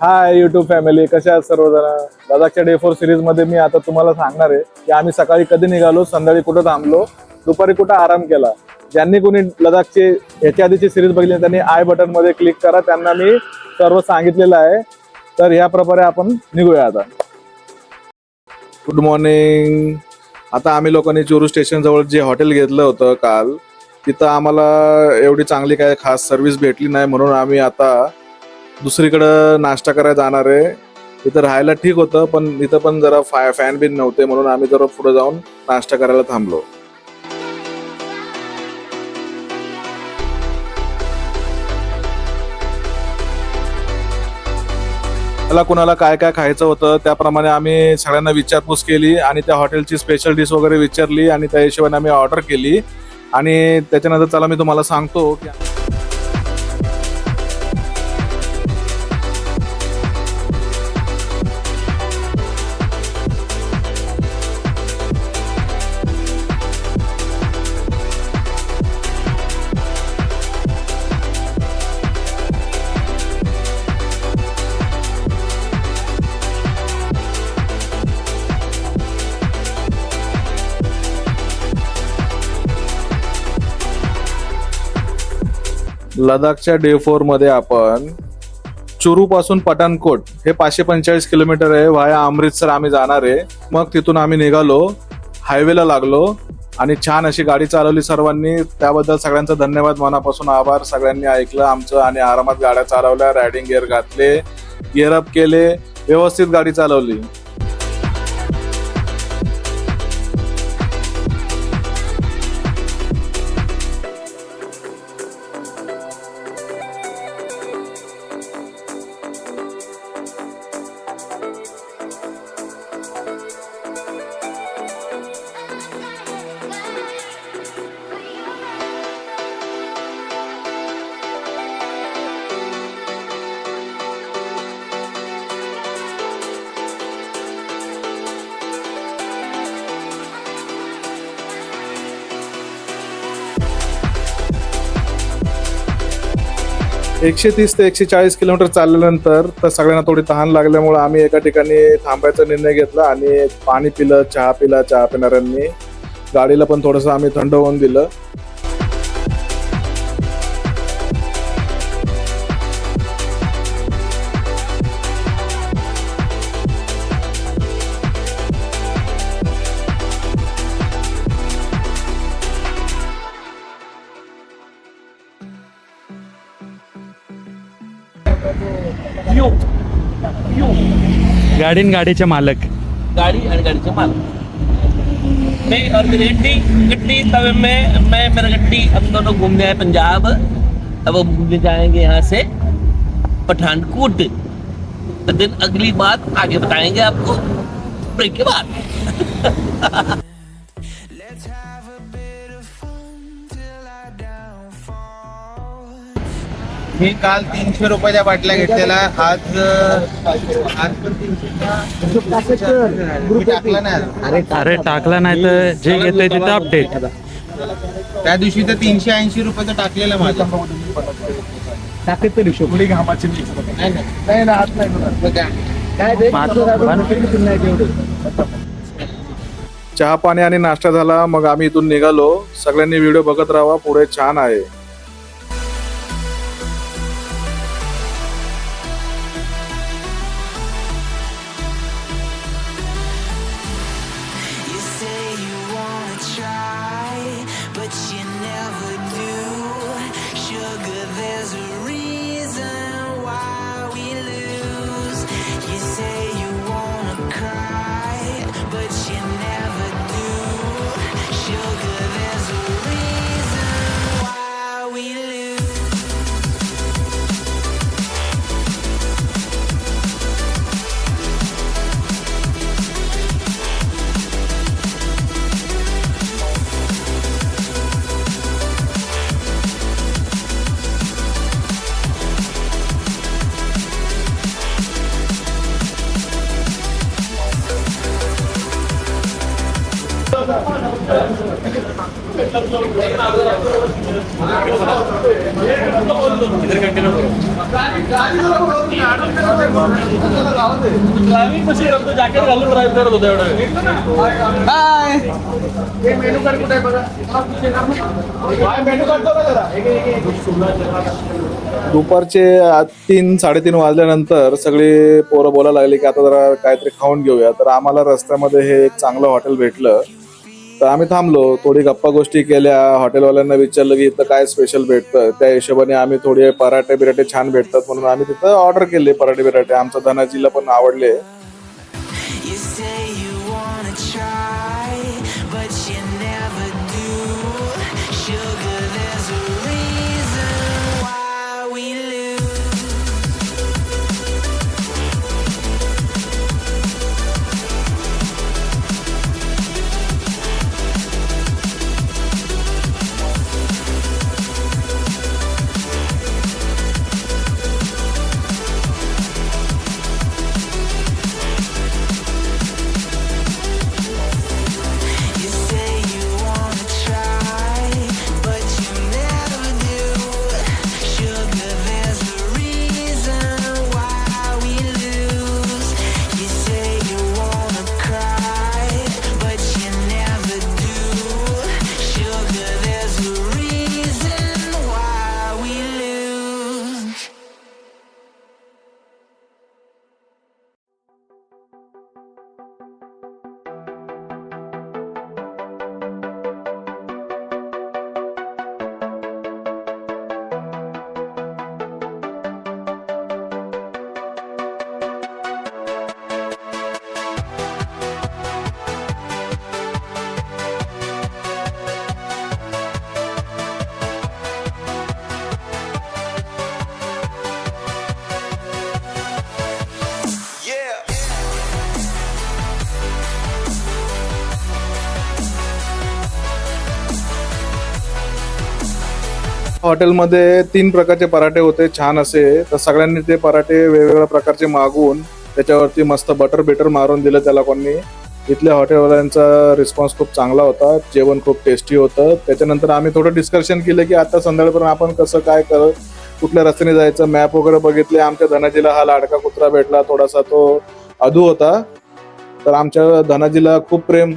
Hi YouTube family, कशा आहात सर्वजण. लडाखच्या डे 4 सिरीज मध्ये मी आता तुम्हाला सांगणार आहे की आम्ही सकाळी कधी निघालो, संध्याकाळी कुठं थांबलो, दुपारी कुठं आराम केला. ज्यांनी कोणी लडाखचे याच्या आधीची सिरीज बघितली त्यांनी आय बटन मध्ये क्लिक करा, त्यांना मी सर्व सांगितलेलं आहे. तर ह्या प्रकारे आपण निघूया आता. Good morning. आता आम्ही लोकांनी चोरू स्टेशन जवळ जे हॉटेल घेतलं होतं काल, तिथं आम्हाला एवढी चांगली काय खास सर्व्हिस भेटली नाही, म्हणून आम्ही आता दुसरीकडं नाश्ता करायला जाणार आहे. इथं राहायला ठीक होतं, पण इथं पण जरा फॅन बिन नव्हते, म्हणून आम्ही जरा पुढे जाऊन नाश्ता करायला थांबलो. मला कुणाला काय काय खायचं होतं त्याप्रमाणे आम्ही सगळ्यांना विचारपूस केली आणि त्या हॉटेलची स्पेशल डिश वगैरे विचारली आणि त्या हिशोबाने आम्ही ऑर्डर केली. आणि त्याच्यानंतर चला मी तुम्हाला सांगतो की लडाखच्या डे 4 मध्ये आपण चुरू पासून पठाणकोट हे 545 किलोमीटर आहे, व्हाया अमृतसर आम्ही जाणार आहे. मग तिथून आम्ही निघालो, हायवेला लागलो आणि छान अशी गाडी चालवली सर्वांनी. त्याबद्दल सगळ्यांचा धन्यवाद, मनापासून आभार. सगळ्यांनी ऐकलं आमचं आणि आरामात गाड्या चालवल्या, रायडिंग गिअर घातले, गिअर अप केले, व्यवस्थित गाडी चालवली. एकशे 30 ते 140 किलोमीटर चालल्यानंतर तर सगळ्यांना थोडी तहान लागल्यामुळे आम्ही एका ठिकाणी थांबायचा निर्णय घेतला आणि पाणी पिलं, चहा पिला. चहा पिणाऱ्यांनी गाडीला पण थोडंसं आम्ही थंड होऊन दिलं. गाड़ी आणि गाडीचे मालक, गाड़ी और गाड़ी से माल मैं और मेरी गड्डी तब मैं मेरा गड्डी, हम दोनों घूमने आए पंजाब. अब हम घूमने जाएंगे यहाँ से पठानकोट. तो दिन अगली बात आगे बताएंगे आपको ब्रेक के बाद. मी काल 300 रुपयाच्या बाटल्या घेतलेला, आज पण 300 टाकला नाही. अरे टाकला नाही तर जे घेतोय तिथं अपडेट. त्या दिवशी तर 380 रुपयाचं टाकलेलं माझं. चहा पाणी आणि नाश्ता झाला, मग आम्ही इथून निघालो. सगळ्यांनी व्हिडिओ बघत राहा, पुढे छान आहे. इधर कंटिन्यू करो. ड्रायव्हिंग कशी करतो जॅकेट घालून ड्राईव्ह करत होता एवढा दुपारचे 3-3:30 वाजल्यानंतर सगळी पोरं बोलायला लागली की आता जरा काहीतरी खाऊन घेऊया. तर आम्हाला रस्त्यामध्ये हे एक चांगलं हॉटेल भेटलं. तर आम्ही थांबलो, थोडी गप्पा गोष्टी केल्या. हॉटेलवाल्यांना विचारलं की इथं काय स्पेशल भेटतं. त्या हिशोबाने आम्ही थोडे पराठे बिराठे छान भेटतात म्हणून आम्ही तिथं ऑर्डर केले पराठे बिराठे. आमच्या धनाजीला पण आवडले. You say you wanna try, but you never do. Sugar, there's a reason why we lose. You say you wanna try, but you never do. Sugar, there's a reason why we lose. You say you wanna cry, but you never do. Sugar, there's a reason why we lose. हॉटेलमध्ये 3 प्रकारचे पराठे होते छान असे. तर सगळ्यांनी ते पराठे वेगवेगळ्या प्रकारचे मागवून त्याच्यावरती मस्त बटर बिटर मारून दिलं त्याला कोणी. इथल्या हॉटेलवाल्यांचा रिस्पॉन्स खूप चांगला होता. जेवण खूप टेस्टी होतं. त्याच्यानंतर आम्ही थोडं डिस्कशन केलं की आता संध्याकाळपर्यंत आपण कसं काय करत, कुठल्या रस्त्याने जायचं, मॅप वगैरे बघितले. आमच्या धनाजीला हा लाडका कुत्रा भेटला, थोडासा तो अधू होता. तर आमच्या धनाजीला खूप प्रेम.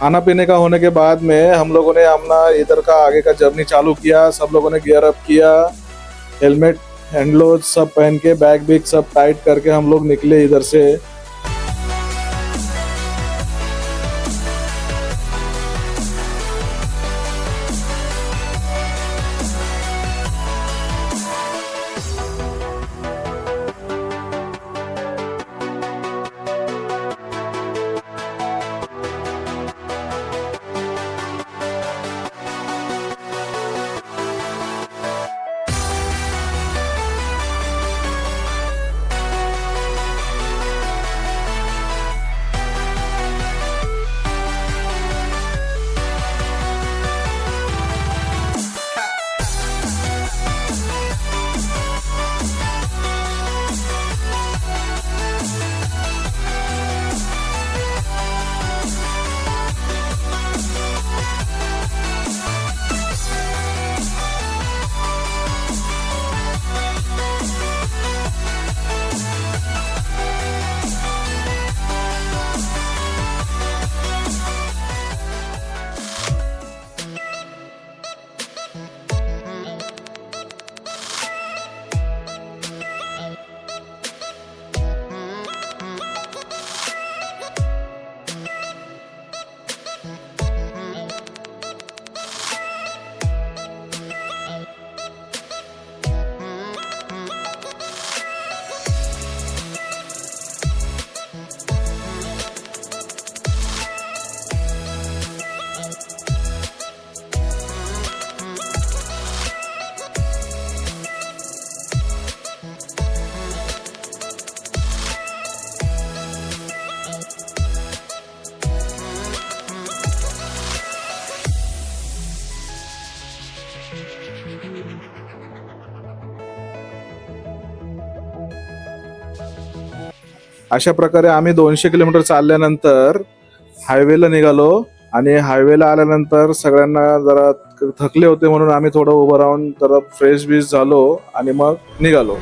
खाना पीने का होने के बाद में हम लोगों ने अपना इधर का आगे का जर्नी चालू किया. सब लोगों ने गियर अप किया, हेलमेट हैंड ग्लोव सब पहन के बैग बिग सब टाइट करके हम लोग निकले इधर से. अशा प्रकारे आम्ही 200 किलोमीटर चालल्यानंतर हायवेला निघालो आणि हायवेला आल्यानंतर सगळ्यांना जरा थकले होते म्हणून आम्ही थोडं उभं राहून जरा फ्रेश बीश झालो आणि मग निघालो.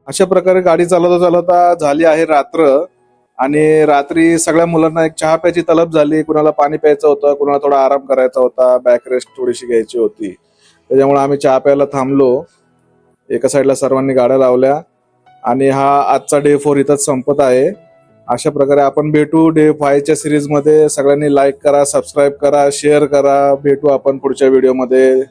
अशा प्रकारे गाडी चालवता चालवता झाली आहे रात्र आणि रात्री सगळ्या मुलांना एक चहा प्यायची तलब झाली. कुणाला पाणी प्यायचं होतं, कुणाला थोडा आराम करायचा होता, बॅक रेस्ट थोडीशी घ्यायची होती. त्याच्यामुळे आम्ही चहा प्यायला थांबलो. एका साईडला सर्वांनी गाड्या लावल्या आणि हा आजचा डे 4 इथंच संपत आहे. अशा प्रकारे आपण भेटू डे 5च्या सिरीज मध्ये. सगळ्यांनी लाईक करा, सबस्क्राईब करा, शेअर करा. भेटू आपण पुढच्या व्हिडिओमध्ये.